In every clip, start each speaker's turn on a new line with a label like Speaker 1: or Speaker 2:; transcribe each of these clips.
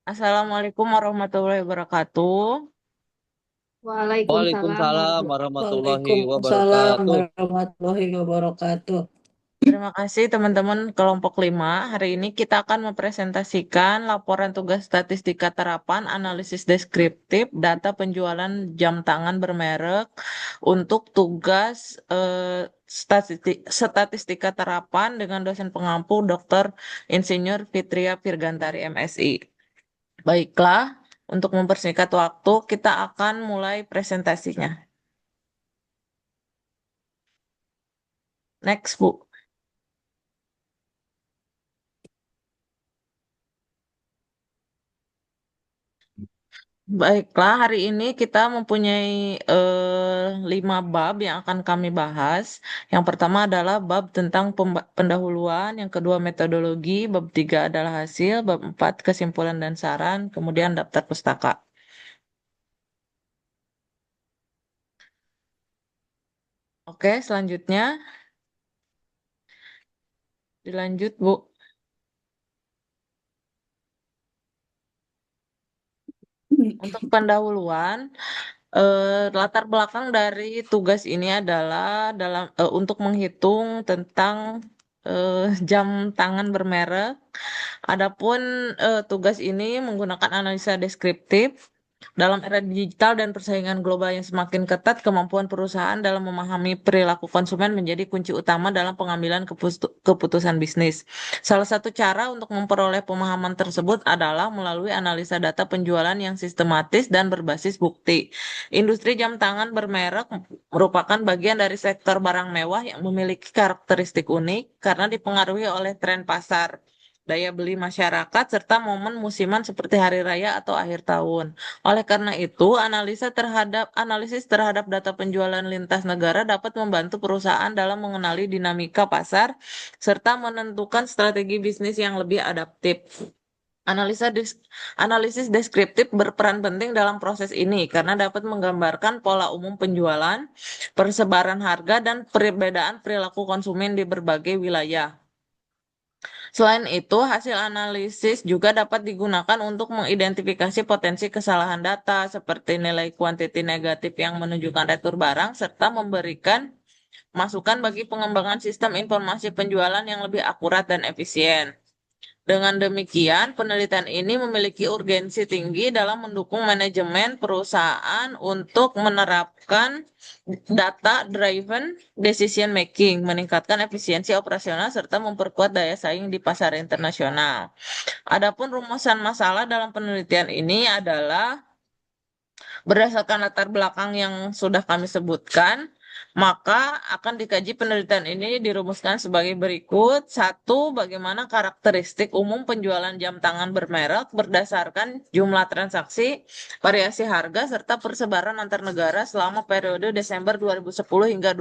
Speaker 1: Assalamualaikum warahmatullahi wabarakatuh.
Speaker 2: Waalaikumsalam
Speaker 1: Waalaikumsalam warahmatullahi
Speaker 2: Waalaikumsalam
Speaker 1: wabarakatuh.
Speaker 2: warahmatullahi wabarakatuh.
Speaker 1: Terima kasih teman-teman kelompok 5. Hari ini kita akan mempresentasikan laporan tugas statistika terapan analisis deskriptif data penjualan jam tangan bermerek untuk tugas statistika terapan dengan dosen pengampu Dr. Insinyur Fitria Virgantari MSI. Baiklah, untuk mempersingkat waktu, kita akan mulai presentasinya. Next, Bu. Baiklah, hari ini kita mempunyai 5 bab yang akan kami bahas. Yang pertama adalah bab tentang pendahuluan, yang kedua metodologi, bab 3 adalah hasil, bab 4 kesimpulan dan saran, kemudian daftar pustaka. Oke, selanjutnya dilanjut, Bu. Untuk pendahuluan, latar belakang dari tugas ini adalah untuk menghitung tentang jam tangan bermerek. Adapun tugas ini menggunakan analisa deskriptif. Dalam era digital dan persaingan global yang semakin ketat, kemampuan perusahaan dalam memahami perilaku konsumen menjadi kunci utama dalam pengambilan keputusan bisnis. Salah satu cara untuk memperoleh pemahaman tersebut adalah melalui analisa data penjualan yang sistematis dan berbasis bukti. Industri jam tangan bermerek merupakan bagian dari sektor barang mewah yang memiliki karakteristik unik karena dipengaruhi oleh tren pasar, daya beli masyarakat, serta momen musiman seperti hari raya atau akhir tahun. Oleh karena itu, analisis terhadap data penjualan lintas negara dapat membantu perusahaan dalam mengenali dinamika pasar serta menentukan strategi bisnis yang lebih adaptif. Analisis deskriptif berperan penting dalam proses ini karena dapat menggambarkan pola umum penjualan, persebaran harga, dan perbedaan perilaku konsumen di berbagai wilayah. Selain itu, hasil analisis juga dapat digunakan untuk mengidentifikasi potensi kesalahan data seperti nilai kuantiti negatif yang menunjukkan retur barang serta memberikan masukan bagi pengembangan sistem informasi penjualan yang lebih akurat dan efisien. Dengan demikian, penelitian ini memiliki urgensi tinggi dalam mendukung manajemen perusahaan untuk menerapkan data-driven decision making, meningkatkan efisiensi operasional, serta memperkuat daya saing di pasar internasional. Adapun rumusan masalah dalam penelitian ini adalah berdasarkan latar belakang yang sudah kami sebutkan, maka akan dikaji penelitian ini dirumuskan sebagai berikut. Satu, bagaimana karakteristik umum penjualan jam tangan bermerek berdasarkan jumlah transaksi, variasi harga, serta persebaran antar negara selama periode Desember 2010 hingga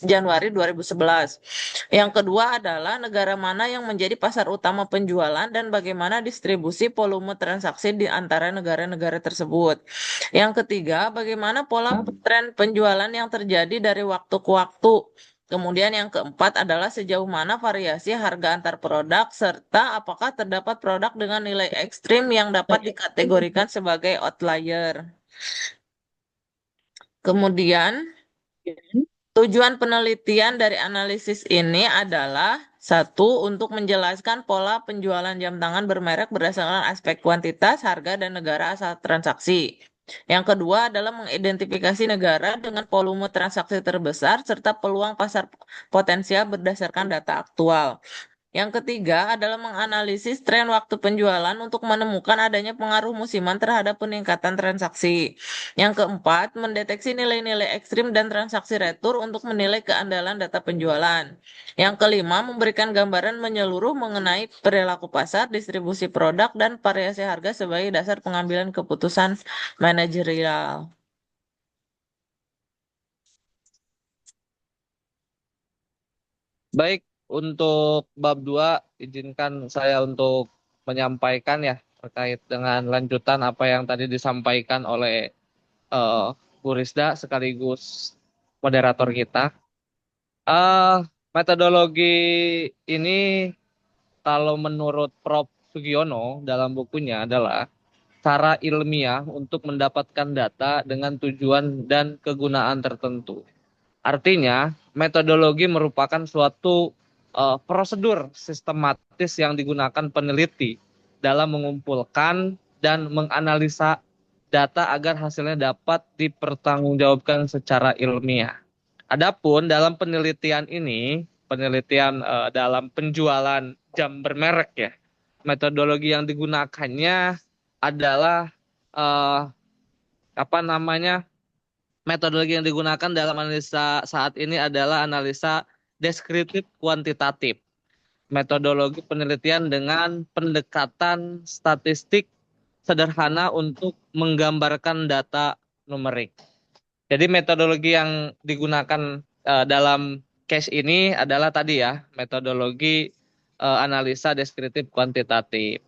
Speaker 1: Januari 2011. Yang kedua adalah negara mana yang menjadi pasar utama penjualan dan bagaimana distribusi volume transaksi di antara negara-negara tersebut. Yang ketiga, bagaimana pola tren penjualan yang terjadi dari waktu ke waktu. Kemudian yang keempat adalah sejauh mana variasi harga antar produk, serta apakah terdapat produk dengan nilai ekstrim yang dapat dikategorikan sebagai outlier. Kemudian, tujuan penelitian dari analisis ini adalah satu, untuk menjelaskan pola penjualan jam tangan bermerek berdasarkan aspek kuantitas, harga, dan negara asal transaksi. Yang kedua adalah mengidentifikasi negara dengan volume transaksi terbesar serta peluang pasar potensial berdasarkan data aktual. Yang ketiga adalah menganalisis tren waktu penjualan untuk menemukan adanya pengaruh musiman terhadap peningkatan transaksi. Yang keempat, mendeteksi nilai-nilai ekstrim dan transaksi retur untuk menilai keandalan data penjualan. Yang kelima, memberikan gambaran menyeluruh mengenai perilaku pasar, distribusi produk, dan variasi harga sebagai dasar pengambilan keputusan manajerial.
Speaker 3: Baik, untuk bab 2 izinkan saya untuk menyampaikan ya terkait dengan lanjutan apa yang tadi disampaikan oleh eh, Bu Risda sekaligus moderator kita. Eh, Metodologi ini kalau menurut Prof. Sugiono dalam bukunya adalah cara ilmiah untuk mendapatkan data dengan tujuan dan kegunaan tertentu. Artinya, metodologi merupakan suatu prosedur sistematis yang digunakan peneliti dalam mengumpulkan dan menganalisa data agar hasilnya dapat dipertanggungjawabkan secara ilmiah. Adapun dalam penelitian ini, penelitian dalam penjualan jam bermerek ya, metodologi yang digunakannya adalah eh, apa namanya? Metodologi yang digunakan dalam analisa saat ini adalah analisa deskriptif kuantitatif. Metodologi penelitian dengan pendekatan statistik sederhana untuk menggambarkan data numerik. Jadi metodologi yang digunakan dalam case ini adalah tadi ya, metodologi analisa deskriptif kuantitatif.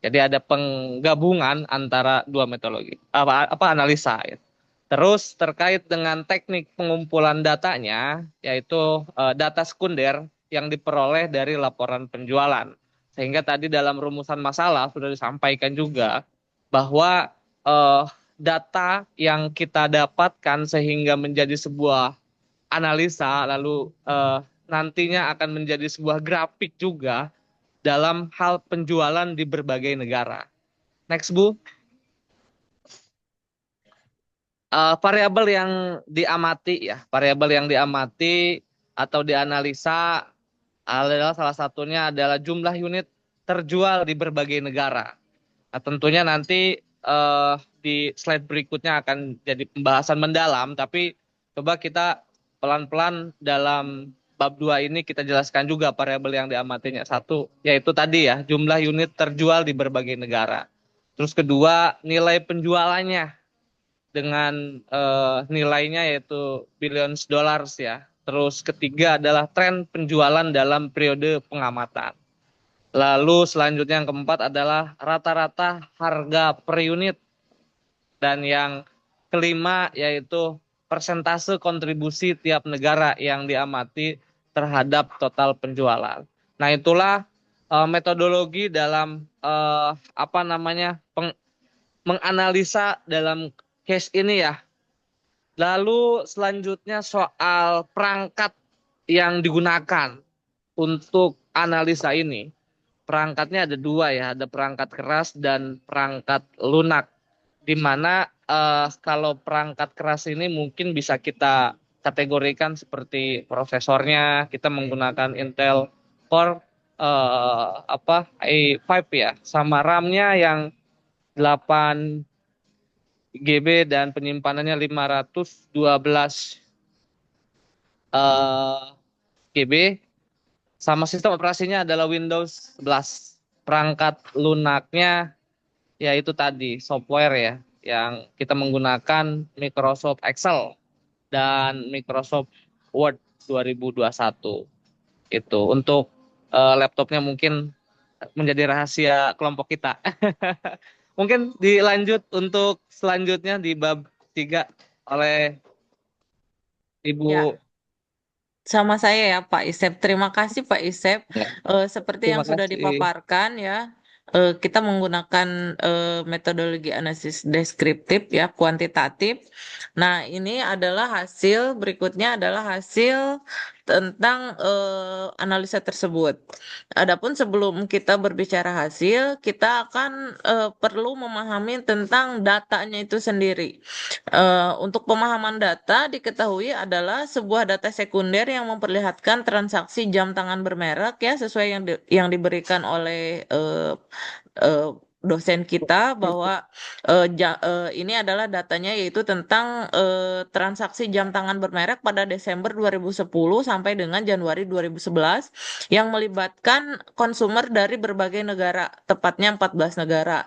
Speaker 3: Jadi ada penggabungan antara dua metodologi, apa analisa ya. Terus terkait dengan teknik pengumpulan datanya, yaitu data sekunder yang diperoleh dari laporan penjualan. Sehingga tadi dalam rumusan masalah sudah disampaikan juga bahwa eh, data yang kita dapatkan sehingga menjadi sebuah analisa, lalu nantinya akan menjadi sebuah grafik juga dalam hal penjualan di berbagai negara. Next, Bu. Variabel yang diamati ya, variabel yang diamati atau dianalisa adalah salah satunya adalah jumlah unit terjual di berbagai negara. Nah, tentunya nanti di slide berikutnya akan jadi pembahasan mendalam, tapi coba kita pelan-pelan dalam bab 2 ini kita jelaskan juga variabel yang diamatinya. Satu, yaitu tadi ya, jumlah unit terjual di berbagai negara. Terus kedua, nilai penjualannya dengan nilainya yaitu billions dollars ya. Terus ketiga adalah tren penjualan dalam periode pengamatan. Lalu selanjutnya yang keempat adalah rata-rata harga per unit. Dan yang kelima yaitu persentase kontribusi tiap negara yang diamati terhadap total penjualan. Nah, itulah metodologi dalam menganalisa dalam case ini ya. Lalu selanjutnya soal perangkat yang digunakan untuk analisa ini. Perangkatnya ada dua ya, ada perangkat keras dan perangkat lunak. Di mana kalau perangkat keras ini mungkin bisa kita kategorikan seperti prosesornya, kita menggunakan Intel Core i5 ya, sama RAM-nya yang 8 GB dan penyimpanannya 512 GB, sama sistem operasinya adalah Windows 11. Perangkat lunaknya yaitu tadi software ya, yang kita menggunakan Microsoft Excel dan Microsoft Word 2021. Itu untuk laptopnya mungkin menjadi rahasia kelompok kita. Mungkin dilanjut untuk selanjutnya di bab 3 oleh Ibu.
Speaker 1: Ya, sama saya ya Pak Isep. Terima kasih Pak Isep.
Speaker 3: Ya,
Speaker 1: Seperti
Speaker 3: terima
Speaker 1: yang sudah
Speaker 3: kasih.
Speaker 1: dipaparkan ya, kita menggunakan metodologi analisis deskriptif ya, kuantitatif. Nah, ini adalah hasil, berikutnya adalah hasil tentang analisa tersebut. Adapun sebelum kita berbicara hasil, kita akan perlu memahami tentang datanya itu sendiri. Untuk pemahaman data diketahui adalah sebuah data sekunder yang memperlihatkan transaksi jam tangan bermerek ya sesuai yang diberikan oleh eh, dosen kita bahwa ini adalah datanya yaitu tentang transaksi jam tangan bermerek pada Desember 2010 sampai dengan Januari 2011 yang melibatkan konsumer dari berbagai negara, tepatnya 14 negara.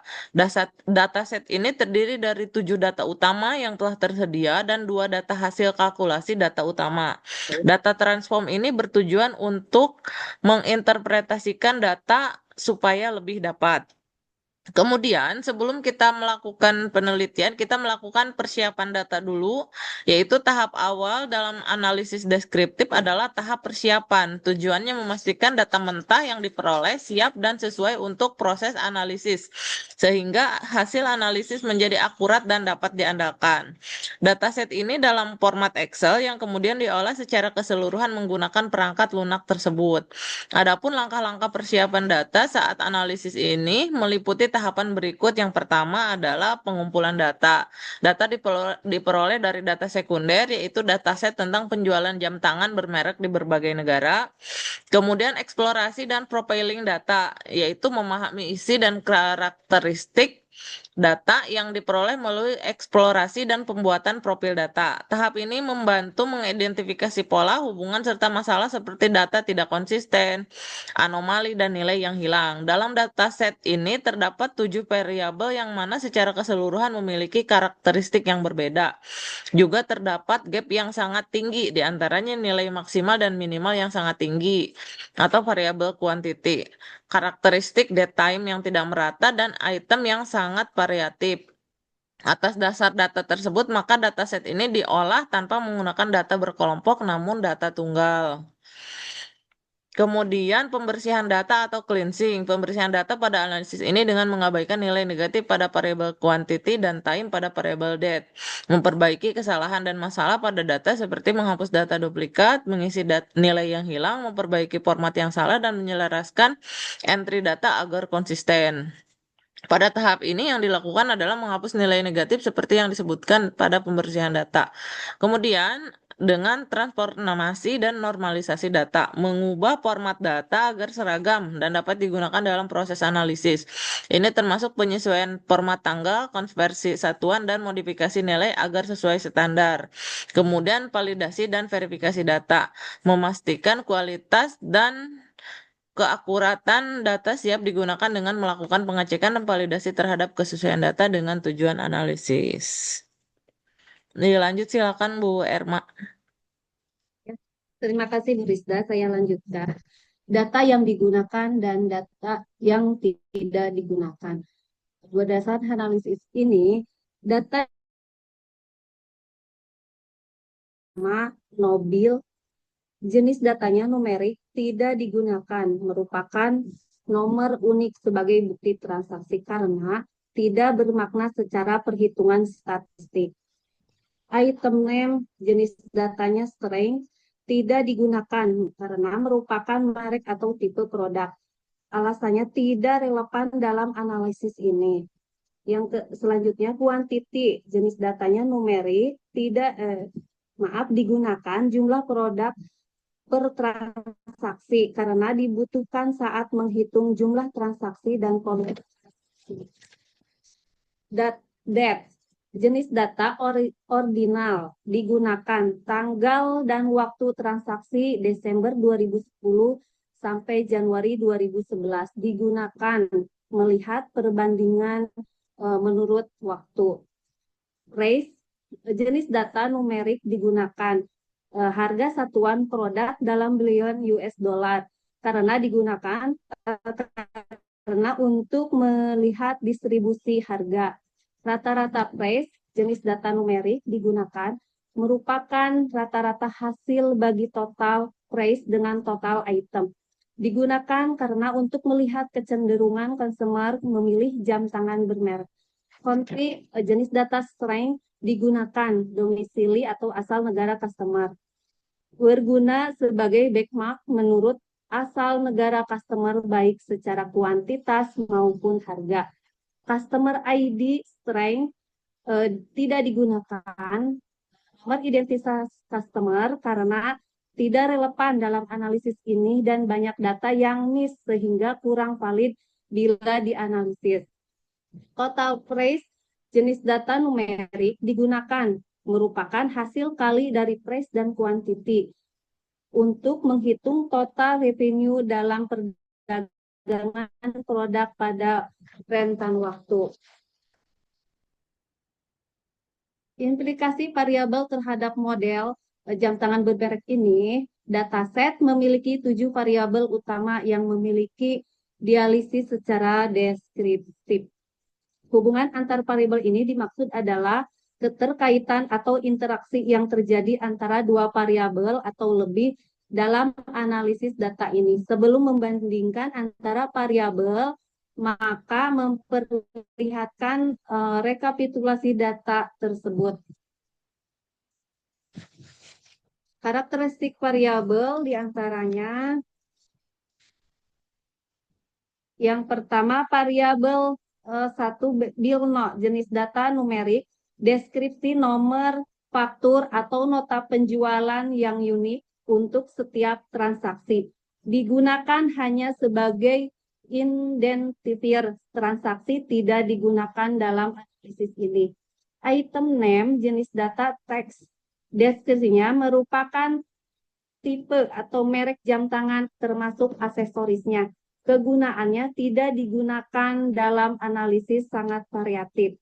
Speaker 1: Dataset ini terdiri dari 7 data utama yang telah tersedia dan 2 data hasil kalkulasi data utama. Data transform ini bertujuan untuk menginterpretasikan data supaya lebih dapat. Kemudian, sebelum kita melakukan penelitian, kita melakukan persiapan data dulu, yaitu tahap awal dalam analisis deskriptif adalah tahap persiapan. Tujuannya memastikan data mentah yang diperoleh siap dan sesuai untuk proses analisis, sehingga hasil analisis menjadi akurat dan dapat diandalkan. Dataset ini dalam format Excel yang kemudian diolah secara keseluruhan menggunakan perangkat lunak tersebut. Adapun langkah-langkah persiapan data saat analisis ini meliputi tahapan berikut. Yang pertama adalah pengumpulan data. Data diperoleh dari data sekunder, yaitu dataset tentang penjualan jam tangan bermerek di berbagai negara. Kemudian eksplorasi dan profiling data, yaitu memahami isi dan karakteristik data yang diperoleh melalui eksplorasi dan pembuatan profil data. Tahap ini membantu mengidentifikasi pola, hubungan, serta masalah seperti data tidak konsisten, anomali, dan nilai yang hilang. Dalam dataset ini terdapat 7 variabel yang mana secara keseluruhan memiliki karakteristik yang berbeda. Juga terdapat gap yang sangat tinggi, di antaranya nilai maksimal dan minimal yang sangat tinggi, atau variabel kuantiti, karakteristik date time yang tidak merata, dan item yang sangat variatif. Atas dasar data tersebut, maka dataset ini diolah tanpa menggunakan data berkelompok, namun data tunggal. Kemudian pembersihan data atau cleansing. Pembersihan data pada analisis ini dengan mengabaikan nilai negatif pada variabel quantity dan time pada variabel date. Memperbaiki kesalahan dan masalah pada data seperti menghapus data duplikat, mengisi nilai yang hilang, memperbaiki format yang salah, dan menyelaraskan entry data agar konsisten. Pada tahap ini yang dilakukan adalah menghapus nilai negatif seperti yang disebutkan pada pembersihan data. Kemudian dengan transformasi dan normalisasi data, mengubah format data agar seragam dan dapat digunakan dalam proses analisis. Ini termasuk penyesuaian format tanggal, konversi satuan, dan modifikasi nilai agar sesuai standar. Kemudian validasi dan verifikasi data, memastikan kualitas dan keakuratan data siap digunakan dengan melakukan pengecekan dan validasi terhadap kesesuaian data dengan tujuan analisis. Lanjut silakan Bu Erma.
Speaker 4: Terima kasih Bu Rizda, saya lanjutkan. Data yang digunakan dan data yang tidak digunakan. Berdasarkan analisis ini, data nobil, jenis datanya numerik, tidak digunakan, merupakan nomor unik sebagai bukti transaksi karena tidak bermakna secara perhitungan statistik. Item name, jenis datanya string, tidak digunakan karena merupakan merek atau tipe produk. Alasannya tidak relevan dalam analisis ini. Selanjutnya kuantiti, jenis datanya numerik, digunakan jumlah produk per transaksi karena dibutuhkan saat menghitung jumlah transaksi dan volume. Date, jenis data ordinal, digunakan tanggal dan waktu transaksi Desember 2010 sampai Januari 2011, digunakan melihat perbandingan menurut waktu. Price, jenis data numerik, digunakan harga satuan produk dalam billion US dollar karena digunakan karena untuk melihat distribusi harga. Rata-rata price, jenis data numerik, digunakan merupakan rata-rata hasil bagi total price dengan total item. Digunakan karena untuk melihat kecenderungan consumer memilih jam tangan bermerek. Country, jenis data string, digunakan domisili atau asal negara customer. Berguna sebagai benchmark menurut asal negara customer baik secara kuantitas maupun harga. Customer ID string tidak digunakan nomor identitas customer karena tidak relevan dalam analisis ini dan banyak data yang miss sehingga kurang valid bila dianalisis. Total price, jenis data numerik, digunakan merupakan hasil kali dari price dan quantity untuk menghitung total revenue dalam perdagangan produk pada rentan waktu. Implikasi variabel terhadap model jam tangan bermerek ini, dataset memiliki 7 variabel utama yang memiliki dialisis secara deskriptif. Hubungan antar variabel ini dimaksud adalah keterkaitan atau interaksi yang terjadi antara dua variabel atau lebih dalam analisis data ini. Sebelum membandingkan antara variabel, maka memperlihatkan rekapitulasi data tersebut. Karakteristik variabel diantaranya yang pertama variabel satu BILNO, jenis data numerik, deskripsi nomor faktur atau nota penjualan yang unik untuk setiap transaksi. Digunakan hanya sebagai identifier transaksi, tidak digunakan dalam analisis ini. Item name, jenis data teks, deskripsinya merupakan tipe atau merek jam tangan termasuk aksesorisnya. Kegunaannya tidak digunakan dalam analisis sangat variatif.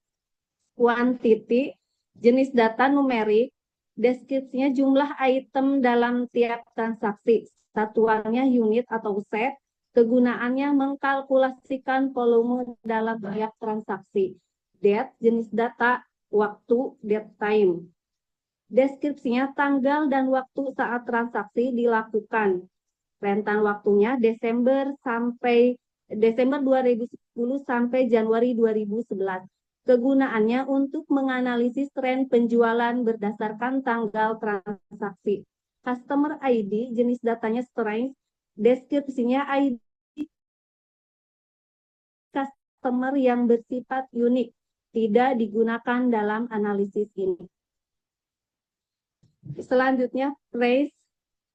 Speaker 4: Quantity, jenis data numerik, deskripsinya jumlah item dalam tiap transaksi. Satuannya unit atau set. Kegunaannya mengkalkulasikan volume dalam tiap transaksi. Date, jenis data, waktu, date time. Deskripsinya tanggal dan waktu saat transaksi dilakukan. Rentan waktunya Desember 2010 sampai Januari 2011. Kegunaannya untuk menganalisis tren penjualan berdasarkan tanggal transaksi. Customer ID, jenis datanya string, deskripsinya ID customer yang bersifat unik, tidak digunakan dalam analisis ini. Selanjutnya, price,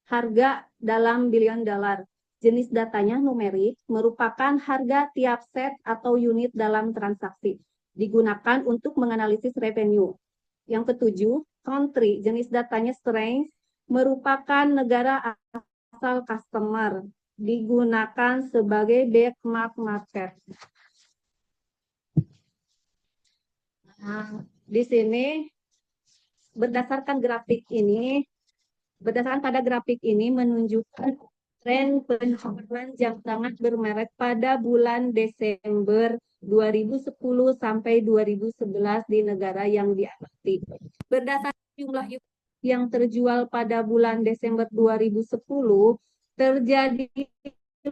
Speaker 4: harga dalam billion dollar. Jenis datanya numerik, merupakan harga tiap set atau unit dalam transaksi. Digunakan untuk menganalisis revenue. Yang ketujuh, country, jenis datanya strength, merupakan negara asal customer. Digunakan sebagai benchmark market. Nah, di sini berdasarkan pada grafik ini menunjukkan tren penjualan jam tangan bermerek pada bulan Desember 2010 sampai 2011 di negara yang diamati. Berdasarkan jumlah yang terjual pada bulan Desember 2010, terjadi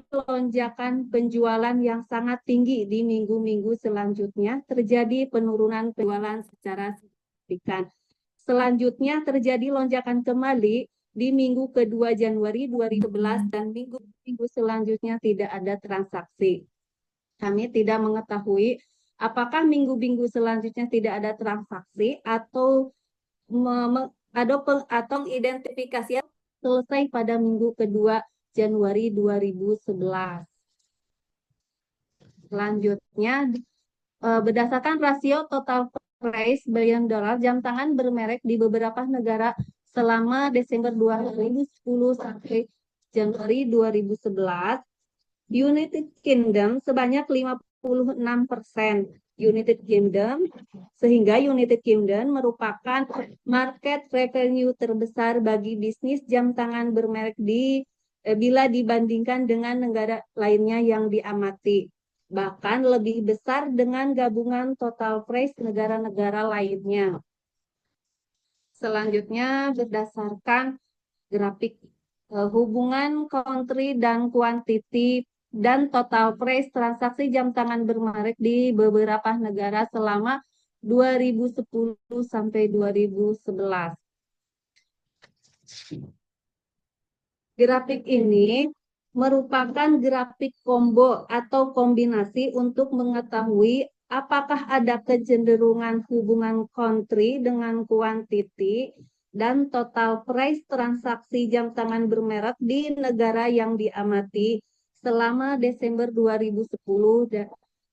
Speaker 4: lonjakan penjualan yang sangat tinggi di minggu-minggu selanjutnya, terjadi penurunan penjualan secara signifikan. Selanjutnya terjadi lonjakan kembali di minggu kedua Januari 2011 dan minggu-minggu selanjutnya tidak ada transaksi. Kami tidak mengetahui apakah minggu-minggu selanjutnya tidak ada transaksi atau identifikasi selesai pada minggu kedua Januari 2011. Selanjutnya, berdasarkan rasio total price billion dollar jam tangan bermerek di beberapa negara selama Desember 2010 sampai Januari 2011, United Kingdom sebanyak 56%. United Kingdom, sehingga United Kingdom merupakan market revenue terbesar bagi bisnis jam tangan bermerek bila dibandingkan dengan negara lainnya yang diamati. Bahkan lebih besar dengan gabungan total price negara-negara lainnya. Selanjutnya berdasarkan grafik hubungan country dan quantity dan total price transaksi jam tangan bermerek di beberapa negara selama 2010 sampai 2011. Grafik ini merupakan grafik combo atau kombinasi untuk mengetahui apakah ada kecenderungan hubungan country dengan quantity dan total price transaksi jam tangan bermerek di negara yang diamati selama Desember 2010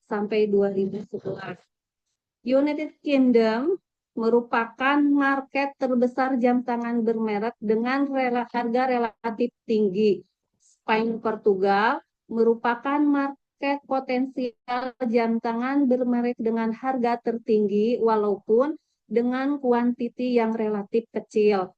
Speaker 4: sampai 2011. United Kingdom merupakan market terbesar jam tangan bermerek dengan harga relatif tinggi. Spain, Portugal merupakan market potensial jam tangan bermerek dengan harga tertinggi walaupun dengan kuantiti yang relatif kecil.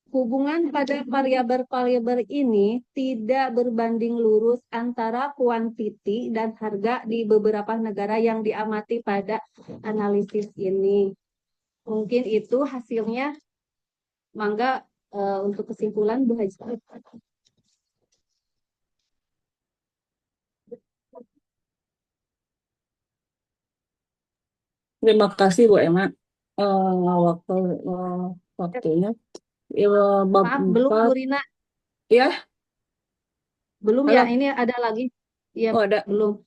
Speaker 4: Hubungan pada variabel-variabel ini tidak berbanding lurus antara kuantiti dan harga di beberapa negara yang diamati pada analisis ini. Mungkin itu hasilnya. Mangga untuk kesimpulan Bu Haji.
Speaker 2: Terima kasih Bu Emma. Waktu waktunya. Bab
Speaker 4: Maaf, belum
Speaker 2: 4
Speaker 4: Bu Rina.
Speaker 2: ya.
Speaker 4: Belum ya,
Speaker 2: Halo.
Speaker 4: ini ada lagi. Ya,
Speaker 2: Oh, ada.
Speaker 4: belum.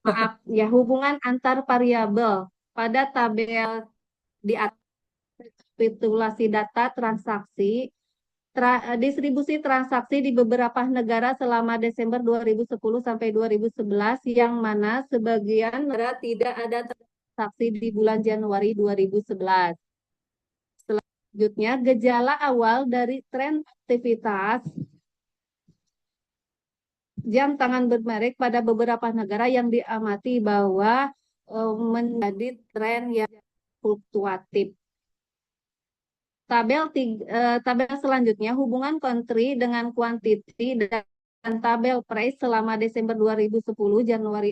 Speaker 4: Maaf, ya hubungan antar variabel pada tabel di atas rekapitulasi data transaksi, distribusi transaksi di beberapa negara selama Desember 2010 sampai 2011, yang mana sebagian negara tidak ada transaksi di bulan Januari 2011. Selanjutnya, gejala awal dari tren aktivitas jam tangan bermerek pada beberapa negara yang diamati bahwa menjadi tren yang fluktuatif. Tabel selanjutnya, hubungan country dengan quantity dan tabel price selama Desember 2010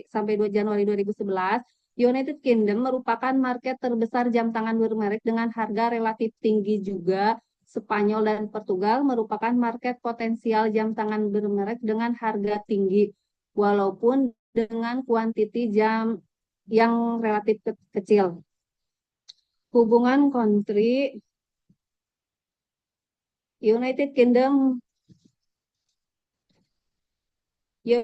Speaker 4: sampai Januari 2011. United Kingdom merupakan market terbesar jam tangan bermerek dengan harga relatif tinggi juga. Spanyol dan Portugal merupakan market potensial jam tangan bermerek dengan harga tinggi, walaupun dengan kuantiti jam yang relatif kecil. Hubungan country, United Kingdom, ya,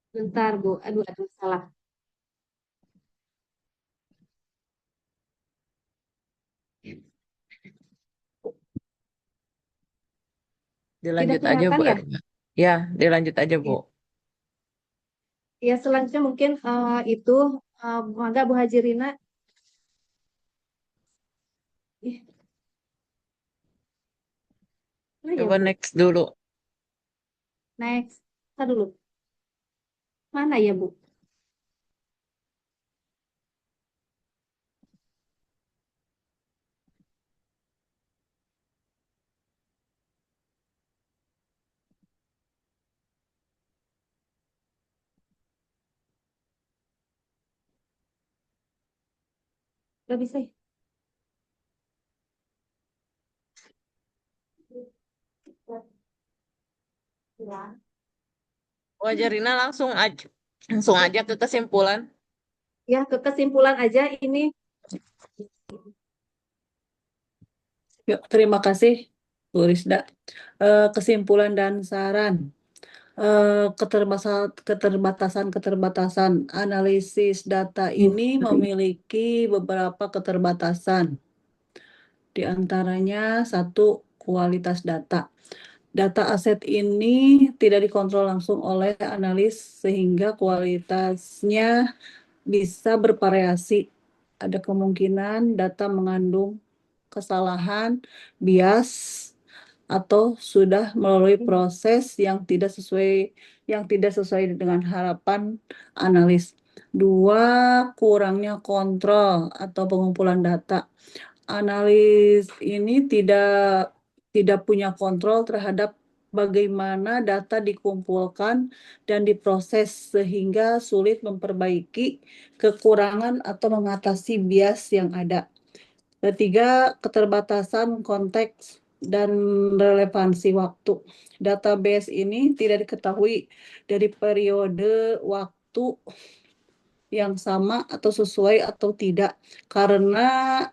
Speaker 4: bentar Bu, aduh ada masalah.
Speaker 1: Dilanjut
Speaker 4: Tidak
Speaker 1: aja
Speaker 4: kelihatan
Speaker 1: Bu
Speaker 4: ya?
Speaker 1: Erna. Ya, dilanjut aja Bu.
Speaker 4: Ya, selanjutnya mungkin itu mangga Bu Haji Rina. Ih, mana ya
Speaker 1: Coba
Speaker 4: Bu?
Speaker 1: next dulu.
Speaker 4: Next. Ntar dulu. Mana ya Bu? Gak bisa ya?
Speaker 1: Bu Ajarina langsung aja ke kesimpulan.
Speaker 4: Ya, ke kesimpulan aja ini.
Speaker 2: Yuk, terima kasih Bu Risda. Kesimpulan dan saran. Keterbatasan analisis data ini memiliki beberapa keterbatasan. Di antaranya satu, kualitas data. Data aset ini tidak dikontrol langsung oleh analis sehingga kualitasnya bisa bervariasi. Ada kemungkinan data mengandung kesalahan, bias, atau sudah melalui proses yang tidak sesuai dengan harapan analis. Dua, kurangnya kontrol atau pengumpulan data. Analis ini tidak punya kontrol terhadap bagaimana data dikumpulkan dan diproses sehingga sulit memperbaiki kekurangan atau mengatasi bias yang ada. Ketiga, keterbatasan konteks dan relevansi waktu. Database ini tidak diketahui dari periode waktu yang sama atau sesuai atau tidak karena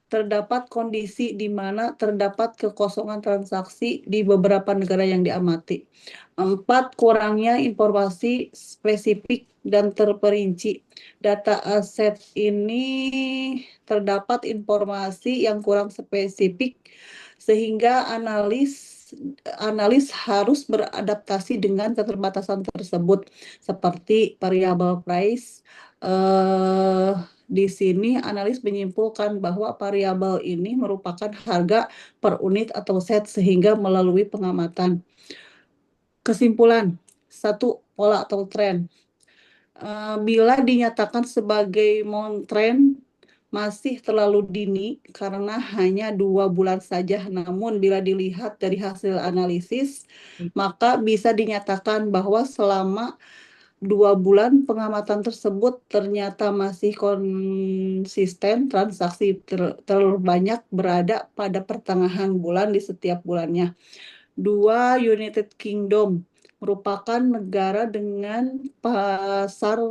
Speaker 2: terdapat kondisi di mana terdapat kekosongan transaksi di beberapa negara yang diamati. 4, kurangnya informasi spesifik dan terperinci. Data aset ini terdapat informasi yang kurang spesifik sehingga analis harus beradaptasi dengan keterbatasan tersebut seperti variabel price. Di sini analis menyimpulkan bahwa variabel ini merupakan harga per unit atau set sehingga melalui pengamatan. Kesimpulan, 1. pola atau tren. Bila dinyatakan sebagai tren masih terlalu dini karena hanya 2 bulan saja. Namun bila dilihat dari hasil analisis, maka bisa dinyatakan bahwa selama 2 bulan pengamatan tersebut ternyata masih konsisten, transaksi terbanyak berada pada pertengahan bulan di setiap bulannya. 2. United Kingdom merupakan negara dengan pasar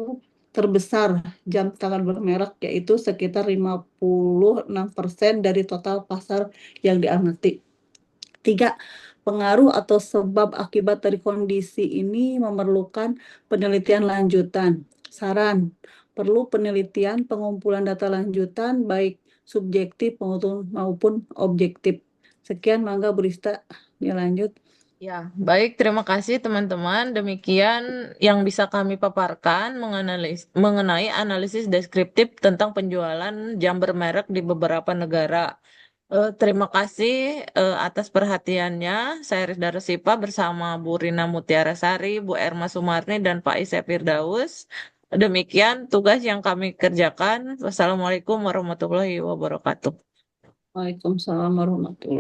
Speaker 2: terbesar jam tangan bermerek, yaitu sekitar 56% dari total pasar yang diamati. 3. Pengaruh atau sebab akibat dari kondisi ini memerlukan penelitian lanjutan. Saran, perlu penelitian pengumpulan data lanjutan baik subjektif maupun objektif. Sekian, mangga Bu Rista, dilanjut.
Speaker 1: Ya, baik, terima kasih teman-teman. Demikian yang bisa kami paparkan mengenai analisis deskriptif tentang penjualan jam bermerek di beberapa negara. Terima kasih atas perhatiannya. Saya Rizda Resipa bersama Bu Rina Mutiara Sari, Bu Erma Sumarni, dan Pak Isep Firdaus. Demikian tugas yang kami kerjakan. Wassalamualaikum warahmatullahi wabarakatuh.
Speaker 2: Waalaikumsalam warahmatullahi